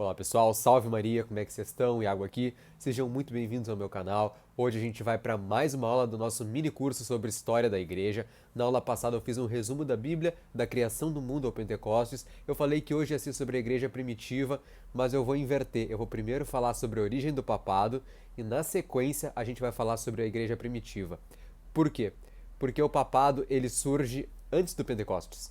Olá pessoal, salve Maria, como é que vocês estão? Iago aqui, sejam muito bem-vindos ao meu canal. Hoje a gente vai para mais uma aula do nosso mini curso sobre História da Igreja. Na aula passada eu fiz um resumo da Bíblia, da criação do mundo ao Pentecostes. Eu falei que hoje ia ser sobre a Igreja Primitiva, mas eu vou inverter. Eu vou primeiro falar sobre a origem do papado e na sequência a gente vai falar sobre a Igreja Primitiva. Por quê? Porque o papado ele surge antes do Pentecostes,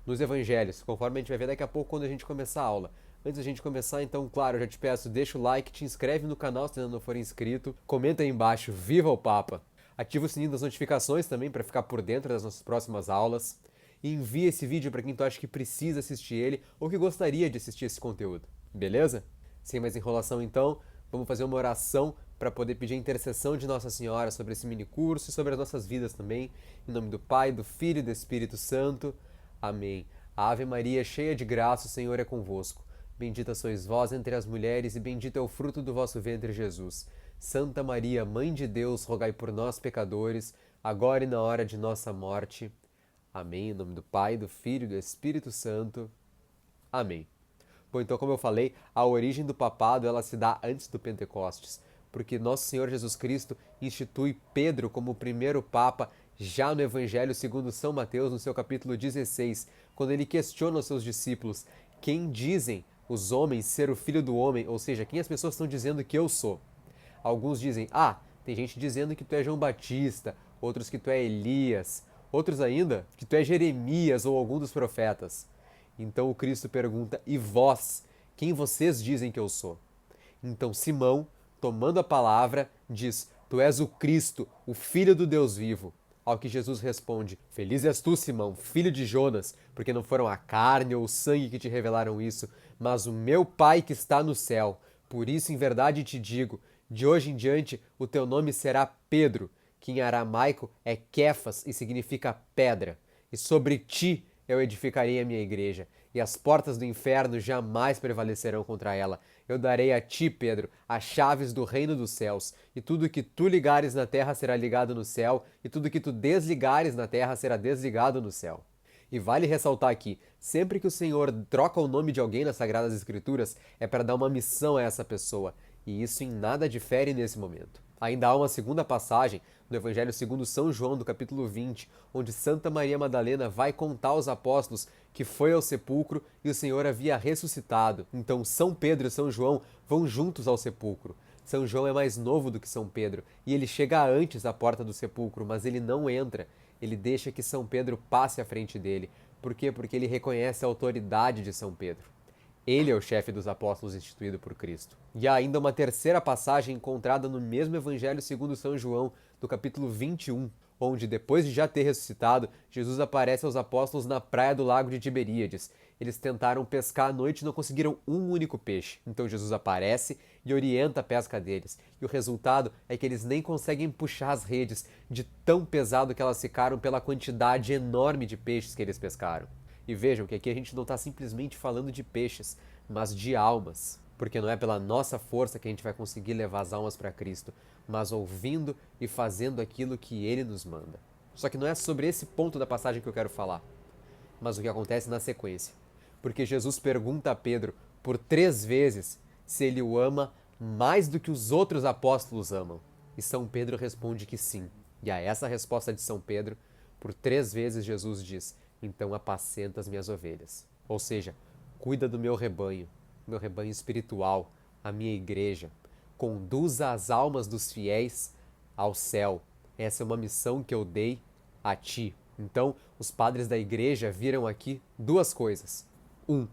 nos evangelhos, conforme a gente vai ver daqui a pouco quando a gente começar a aula. Antes da gente começar, então, claro, eu já te peço, deixa o like, te inscreve no canal se ainda não for inscrito, comenta aí embaixo, viva o Papa! Ativa o sininho das notificações também para ficar por dentro das nossas próximas aulas. E envia esse vídeo para quem tu acha que precisa assistir ele ou que gostaria de assistir esse conteúdo, beleza? Sem mais enrolação então, vamos fazer uma oração para poder pedir a intercessão de Nossa Senhora sobre esse mini curso e sobre as nossas vidas também. Em nome do Pai, do Filho e do Espírito Santo. Amém. Ave Maria, cheia de graça, o Senhor é convosco. Bendita sois vós entre as mulheres, e bendito é o fruto do vosso ventre, Jesus. Santa Maria, Mãe de Deus, rogai por nós, pecadores, agora e na hora de nossa morte. Amém. Em nome do Pai, do Filho e do Espírito Santo. Amém. Bom, então, como eu falei, a origem do papado ela se dá antes do Pentecostes, porque nosso Senhor Jesus Cristo institui Pedro como o primeiro papa já no Evangelho segundo São Mateus, no seu capítulo 16, quando ele questiona os seus discípulos: quem dizem os homens ser o Filho do Homem? Ou seja, quem as pessoas estão dizendo que eu sou? Alguns dizem, tem gente dizendo que tu é João Batista, outros que tu é Elias, outros ainda que tu é Jeremias ou algum dos profetas. Então o Cristo pergunta, e vós, quem vocês dizem que eu sou? Então Simão, tomando a palavra, diz, tu és o Cristo, o Filho do Deus vivo. Ao que Jesus responde, feliz és tu, Simão, filho de Jonas, porque não foram a carne ou o sangue que te revelaram isso, mas o meu Pai que está no céu. Por isso, em verdade te digo, de hoje em diante o teu nome será Pedro, que em aramaico é Kefas e significa pedra. E sobre ti eu edificarei a minha igreja, e as portas do inferno jamais prevalecerão contra ela. Eu darei a ti, Pedro, as chaves do reino dos céus, e tudo que tu ligares na terra será ligado no céu, e tudo que tu desligares na terra será desligado no céu. E vale ressaltar aqui, sempre que o Senhor troca o nome de alguém nas Sagradas Escrituras, é para dar uma missão a essa pessoa, e isso em nada difere nesse momento. Ainda há uma segunda passagem no Evangelho segundo São João, do capítulo 20, onde Santa Maria Madalena vai contar aos apóstolos que foi ao sepulcro e o Senhor havia ressuscitado. Então São Pedro e São João vão juntos ao sepulcro. São João é mais novo do que São Pedro e ele chega antes à porta do sepulcro, mas ele não entra. Ele deixa que São Pedro passe à frente dele. Por quê? Porque ele reconhece a autoridade de São Pedro. Ele é o chefe dos apóstolos instituído por Cristo. E há ainda uma terceira passagem encontrada no mesmo Evangelho segundo São João, do capítulo 21, onde, depois de já ter ressuscitado, Jesus aparece aos apóstolos na praia do lago de Tiberíades. Eles tentaram pescar à noite e não conseguiram um único peixe. Então Jesus aparece e orienta a pesca deles. E o resultado é que eles nem conseguem puxar as redes de tão pesado que elas ficaram pela quantidade enorme de peixes que eles pescaram. E vejam que aqui a gente não está simplesmente falando de peixes, mas de almas. Porque não é pela nossa força que a gente vai conseguir levar as almas para Cristo, mas ouvindo e fazendo aquilo que Ele nos manda. Só que não é sobre esse ponto da passagem que eu quero falar, mas o que acontece na sequência. Porque Jesus pergunta a Pedro por 3 vezes se ele o ama mais do que os outros apóstolos amam. E São Pedro responde que sim. E a essa resposta de São Pedro, por 3 vezes Jesus diz, então apacenta as minhas ovelhas. Ou seja, cuida do meu rebanho espiritual, a minha igreja. Conduza as almas dos fiéis ao céu. Essa é uma missão que eu dei a ti. Então, os padres da igreja viram aqui 2 coisas. Um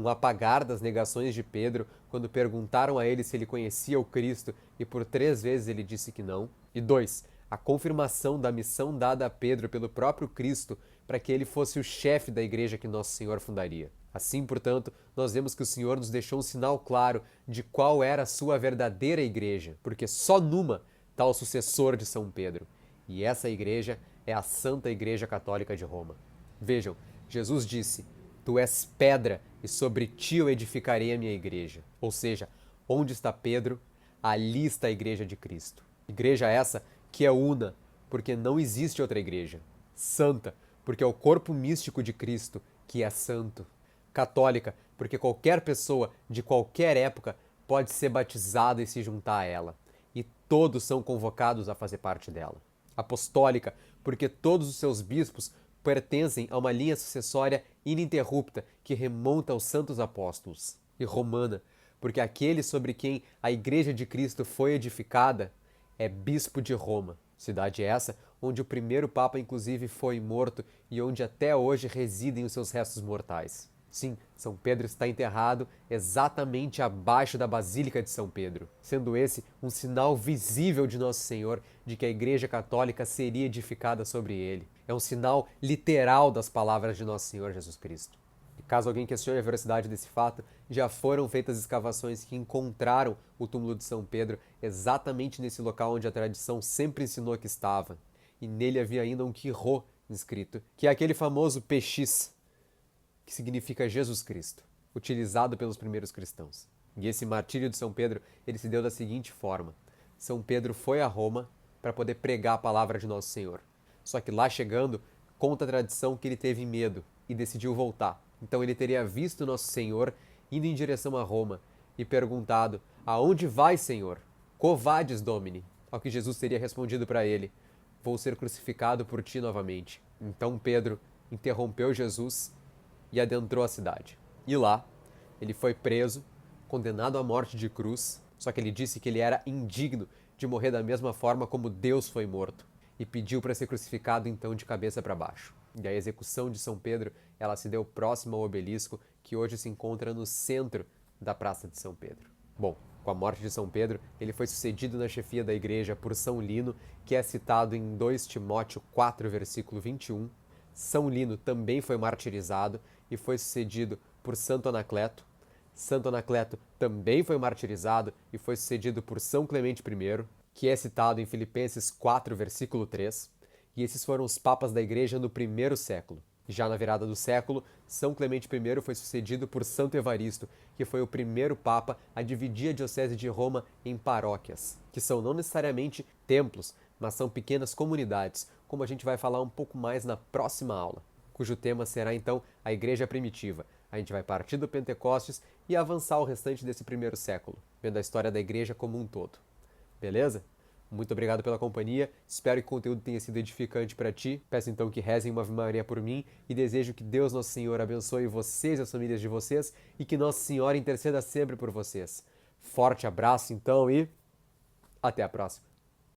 apagar das negações de Pedro quando perguntaram a ele se ele conhecia o Cristo e por 3 vezes ele disse que não. E 2, a confirmação da missão dada a Pedro pelo próprio Cristo para que ele fosse o chefe da igreja que Nosso Senhor fundaria. Assim, portanto, nós vemos que o Senhor nos deixou um sinal claro de qual era a sua verdadeira igreja, porque só numa está o sucessor de São Pedro. E essa igreja é a Santa Igreja Católica de Roma. Vejam, Jesus disse, tu és pedra e sobre ti eu edificarei a minha igreja. Ou seja, onde está Pedro, ali está a igreja de Cristo. Igreja essa que é una, porque não existe outra igreja. Santa, porque é o corpo místico de Cristo, que é santo. Católica, porque qualquer pessoa de qualquer época pode ser batizada e se juntar a ela, e todos são convocados a fazer parte dela. Apostólica, porque todos os seus bispos pertencem a uma linha sucessória ininterrupta que remonta aos santos apóstolos. E romana, porque aquele sobre quem a Igreja de Cristo foi edificada é bispo de Roma. Cidade essa onde o primeiro papa inclusive foi morto e onde até hoje residem os seus restos mortais. Sim, São Pedro está enterrado exatamente abaixo da Basílica de São Pedro, sendo esse um sinal visível de Nosso Senhor de que a Igreja Católica seria edificada sobre ele. É um sinal literal das palavras de Nosso Senhor Jesus Cristo. E caso alguém questione a veracidade desse fato, já foram feitas escavações que encontraram o túmulo de São Pedro exatamente nesse local onde a tradição sempre ensinou que estava. E nele havia ainda um quirô inscrito, que é aquele famoso PX, que significa Jesus Cristo, utilizado pelos primeiros cristãos. E esse martírio de São Pedro, ele se deu da seguinte forma: São Pedro foi a Roma para poder pregar a palavra de Nosso Senhor. Só que lá chegando, conta a tradição que ele teve medo e decidiu voltar. Então ele teria visto Nosso Senhor indo em direção a Roma e perguntado: "Aonde vai, Senhor? Quo vadis, Domini?" Ao que Jesus teria respondido para ele: "Vou ser crucificado por ti novamente." Então Pedro interrompeu Jesus e adentrou a cidade. E lá, ele foi preso, condenado à morte de cruz, só que ele disse que ele era indigno de morrer da mesma forma como Deus foi morto, e pediu para ser crucificado então de cabeça para baixo. E a execução de São Pedro, ela se deu próximo ao obelisco, que hoje se encontra no centro da Praça de São Pedro. Bom, com a morte de São Pedro, ele foi sucedido na chefia da igreja por São Lino, que é citado em 2 Timóteo 4, versículo 21. São Lino também foi martirizado e foi sucedido por Santo Anacleto. Santo Anacleto também foi martirizado e foi sucedido por São Clemente I, que é citado em Filipenses 4, versículo 3. E esses foram os papas da igreja no primeiro século. Já na virada do século, São Clemente I foi sucedido por Santo Evaristo, que foi o primeiro papa a dividir a diocese de Roma em paróquias, que são não necessariamente templos, mas são pequenas comunidades, como a gente vai falar um pouco mais na próxima aula, cujo tema será então a Igreja Primitiva. A gente vai partir do Pentecostes e avançar o restante desse primeiro século, vendo a história da igreja como um todo. Beleza? Muito obrigado pela companhia, espero que o conteúdo tenha sido edificante para ti. Peço então que rezem uma Ave Maria por mim e desejo que Deus Nosso Senhor abençoe vocês e as famílias de vocês e que Nossa Senhora interceda sempre por vocês. Forte abraço então e até a próxima!